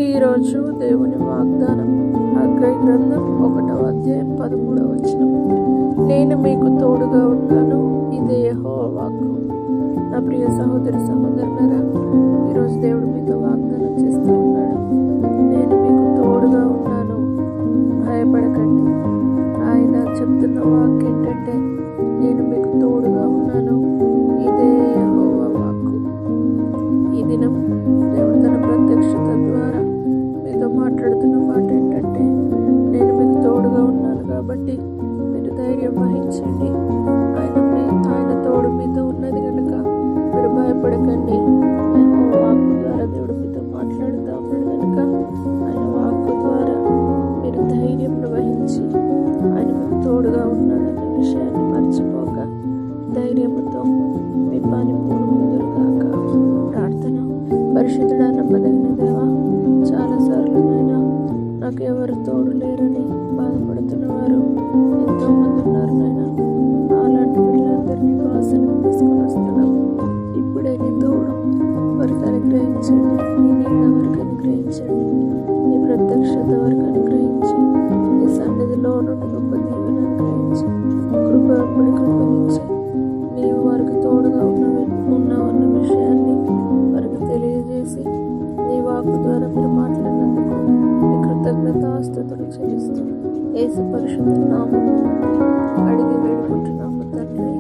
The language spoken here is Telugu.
ఈరోజు దేవుని వాగ్దానం హగ్గై గ్రంథం 1వ అధ్యాయం 13వ వచనం. నేను మీకు తోడుగా ఉన్నాను, ఇదే యెహోవా వాక్కు. నా ప్రియ సహోదరి సహోదరులారా, ఈరోజు దేవుడు మీతో వాగ్దానం చేస్తూ ఉన్నాడు. నేను మీకు తోడుగా ఉన్నాను, భయపడకండి. ఆయన చెప్తున్న వాక్కు ఏంటంటే, నేను మీకు తోడుగా ఉన్నాను, ఇదే యెహోవా వాక్కు. ఈ దినం దేవుడు తన ప్రత్యక్షత ద్వారా మీతో మాట్లాడుతున్న మాట ఏంటంటే, నేను మీకు తోడుగా ఉన్నాను కాబట్టి మీరు ధైర్యం వహించండి. ఆయన తోడు మీతో ఉన్నది కనుక మీరు భయపడకండి. యెహోవా వాక్కు ద్వారా దేవుడు మీతో మాట్లాడుతూ ఉన్నాడు కనుక ఆయన వాక్కు ద్వారా మీరు ధైర్యం వహించి ఆయన మీకు తోడుగా ఉన్నాడన్న విషయాన్ని మర్చిపోక ధైర్యంతో మీ పని ముందురు కాక. ప్రార్థన. పరిశుద్ధుడా, నమ్మదగిన దేవా, చాలాసార్లు నాకు ఎవరు తోడు లేరని బాధపడుతున్న వారు ఎంతోమంది ఉన్నారు నాయన. అలాంటి పిల్లలందరినీ ఆశలను తీసుకొని వస్తున్నాం. ఇప్పుడే నీ తోడు వారికి అనుగ్రహించండి, నీ నీడ వారికి అనుగ్రహించండి, నీ ప్రత్యక్షత వారికి అనుగ్రహించి, నీ సన్నిధిలో నుండి గొప్ప దీవెన అనుగ్రహించి, కృపనిచ్చి నీవు వారికి తోడుగా ఉన్నావన్న విషయాన్ని వారికి తెలియజేసి, నీ వాక్కు ద్వారా మీరు మాట్లాడినందుకు నీ కృతజ్ఞతాస్తుతులు చెల్లిస్తూ యేసు పరిశుద్ధ నామమున అడిగి వేడుకుంటున్నాము తండ్రి.